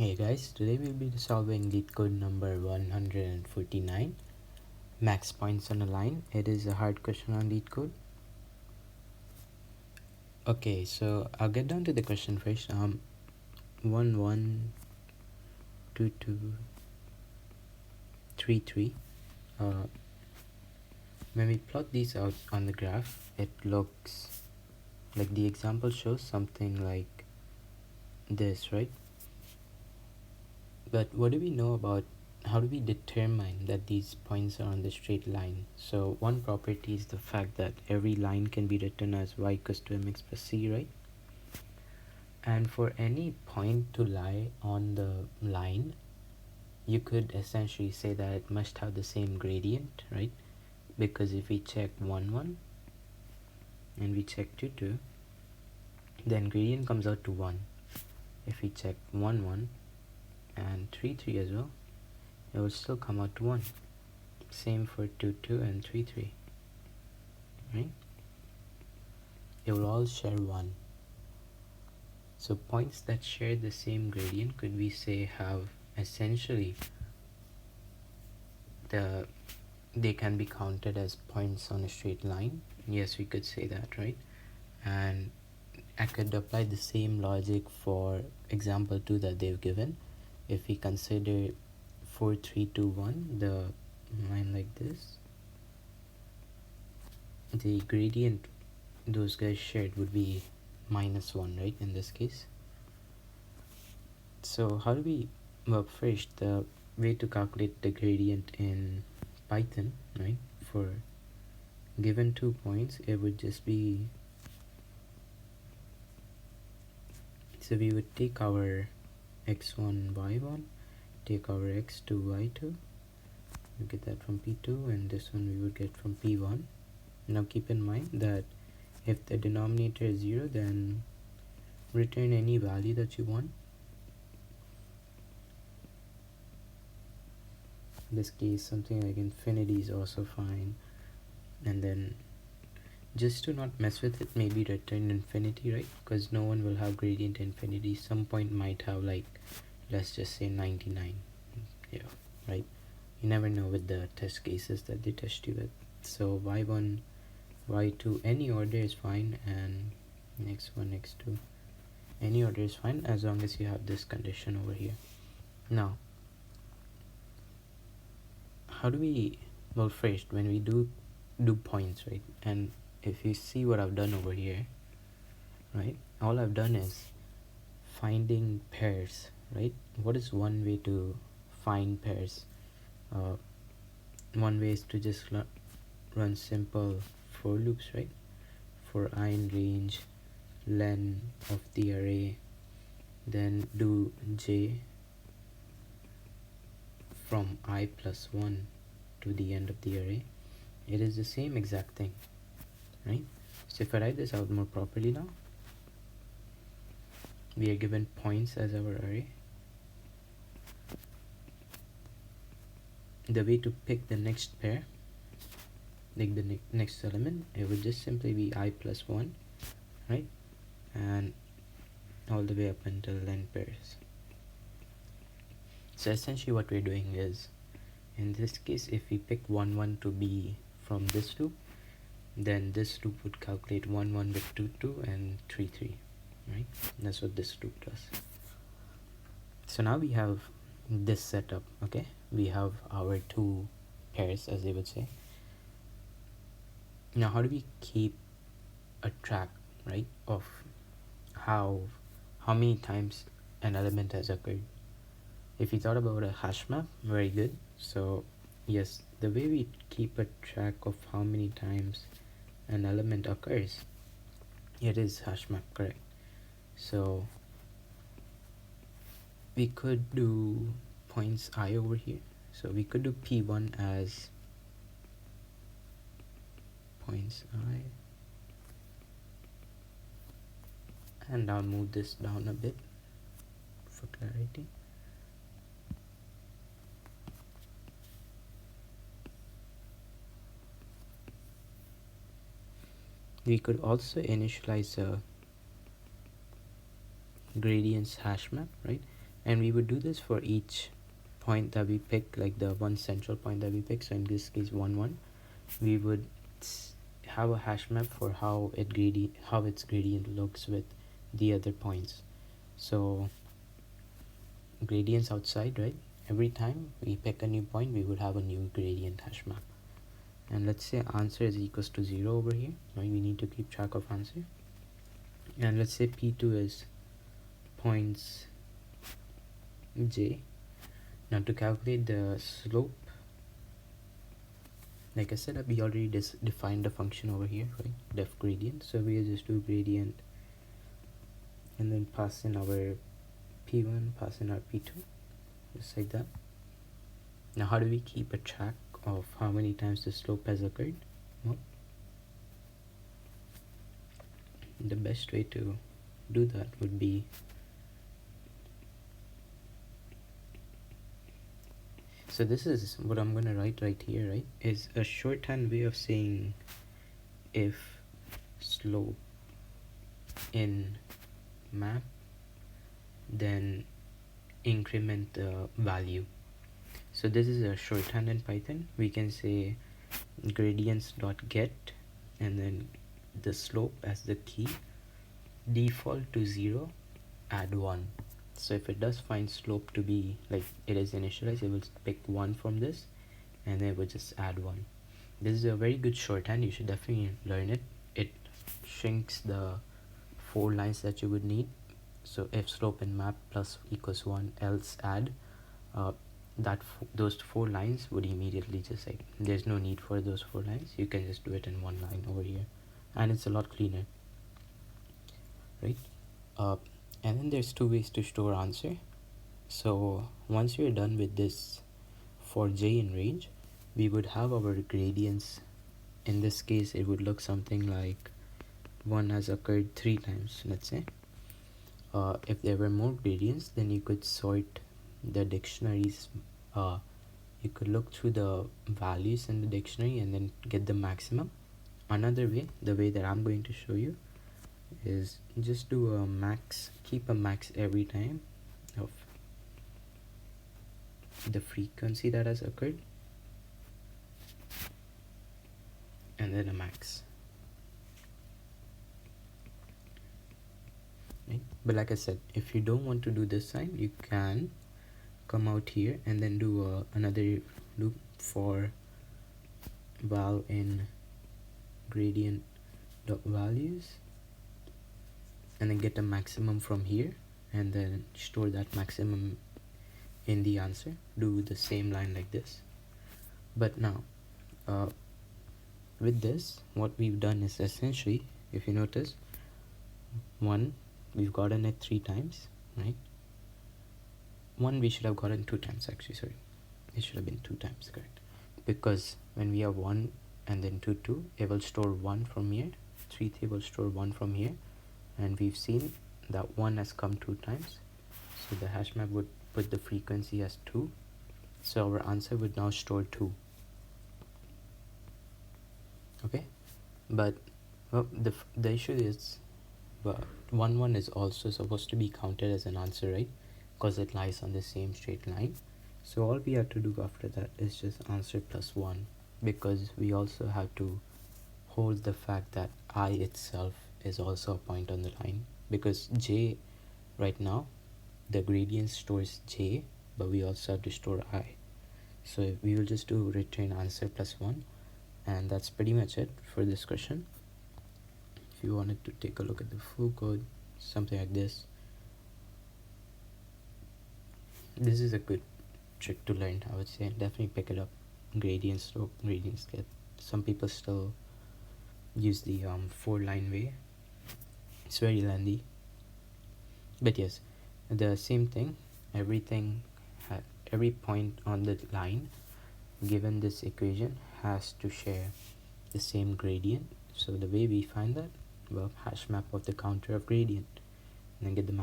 Hey guys, today we'll be solving LeetCode number 149, max points on a line. It is a hard question on LeetCode. Okay, so I'll get down to the question first. 1 1 2 2 3 3. When we plot these out on the graph, it looks like the example shows something like this, right? But what do we know about how do we determine that these points are on the straight line? So one property is the fact that every line can be written as y equals to mx plus c, right? And for any point to lie on the line, you could essentially say that it must have the same gradient, right? Because if we check 1 1 and we check 2 2, then gradient comes out to 1. If we check 1 1 and 3 3 as well, it will still come out to 1. Same for 2 2 and 3 3, right? It will all share 1. So points that share the same gradient could we say have essentially they can be counted as points on a straight line. Yes, we could say that, right? And I could apply the same logic for example 2 that they've given. If we consider 4 3 2 1, the line like this, the gradient those guys shared would be -1, right, in this case. So how do we, well, first the way to calculate the gradient in Python, right, for given 2 points, it would just be, so we would take our x1 y1, take our x2 y2, we get that from p2, and this one we would get from p1. Now keep in mind that if the denominator is 0, then return any value that you want. In this case, something like infinity is also fine. And then just to not mess with it, maybe return infinity, right? Because no one will have gradient infinity. Some point might have, like, let's just say 99. Yeah, right? You never know with the test cases that they test you with. So y1, y2, any order is fine, and x1, x2, any order is fine as long as you have this condition over here. Now, how do we, well, first when we do points, right, and if you see what I've done over here, right, all I've done is finding pairs, right? What is one way to find pairs? One way is to just run simple for loops, right? For I in range len of the array, then do j from I plus 1 to the end of the array. It is the same exact thing, right? So if I write this out more properly now, we are given points as our array. The way to pick the next pair, like the next element, it would just simply be I plus 1, right? And all the way up until len pairs. So essentially what we're doing is, in this case, if we pick 1 1 to be from this loop, then this loop would calculate 1 1 with 2 2 and 3 3, right? That's what this loop does. So now we have this setup, okay? We have our two pairs, as they would say. Now how do we keep a track, right, of how many times an element has occurred? If you thought about a hash map, very good. So yes, the way we keep a track of how many times an element occurs, it is hash map, correct? So we could do points I over here. So we could do p1 as points I, and I'll move this down a bit for clarity. We could also initialize a gradients hash map, right? And we would do this for each point that we pick, like the one central point that we pick. So in this case 1 1, we would have a hash map for how its gradient looks with the other points. So gradients outside, right? Every time we pick a new point, we would have a new gradient hash map. And let's say answer is equals to 0 over here, right? We need to keep track of answer. And let's say P2 is points j. Now to calculate the slope, like I said, we already defined the function over here, right? Def gradient. So we just do gradient and then pass in our P1, pass in our P2, just like that. Now how do we keep a track of how many times the slope has occurred? Well, the best way to do that would be so this is what I'm gonna write right here, right? Is a shorthand way of saying if slope in map, then increment the value. So this is a shorthand in Python. We can say gradients.get and then the slope as the key, default to 0, add 1. So if it does find slope to be like it is initialized, it will pick 1 from this and then it will just add 1. This is a very good shorthand. You should definitely learn it. It shrinks the 4 lines that you would need. So if slope in map plus equals 1, else add, those 4 lines would immediately just like, there's no need for those 4 lines. You can just do it in 1 line over here and it's a lot cleaner, right? And then there's 2 ways to store answer. So once we're done with this for j in range, we would have our gradients. In this case it would look something like 1 has occurred 3 times, let's say. If there were more gradients, then you could sort the dictionaries. You could look through the values in the dictionary and then get the maximum. Another way, the way that I'm going to show you, is just do a max, keep a max every time of the frequency that has occurred and then a max, right? But like I said, if you don't want to do this sign, you can come out here and then do another loop for val in gradient dot values and then get a maximum from here and then store that maximum in the answer. Do the same line like this. But now with this, what we've done is essentially, if you notice, 1 we've gotten it 3 times, right? 1 we should have gotten 2 times, actually, sorry, it should have been 2 times, correct? Because when we have 1 and then 2 2, it will store 1 from here, 3 3 will store 1 from here, and we've seen that 1 has come 2 times, so the hash map would put the frequency as 2, so our answer would now store 2. Okay, but well, the issue is, but 1 1 is also supposed to be counted as an answer, right? Because it lies on the same straight line. So all we have to do after that is just answer plus 1, because we also have to hold the fact that I itself is also a point on the line, because j right now the gradient stores j, but we also have to store I. So we will just do return answer plus 1, and that's pretty much it for this question. If you wanted to take a look at the full code, something like this. This is a good trick to learn, I would say. Definitely pick it up. Gradient slope, gradient scale. Some people still use the 4-line way. It's very lengthy, but yes, the same thing. Every point on the line given this equation has to share the same gradient. So the way we find that, well, hash map of the counter of gradient and then get the max.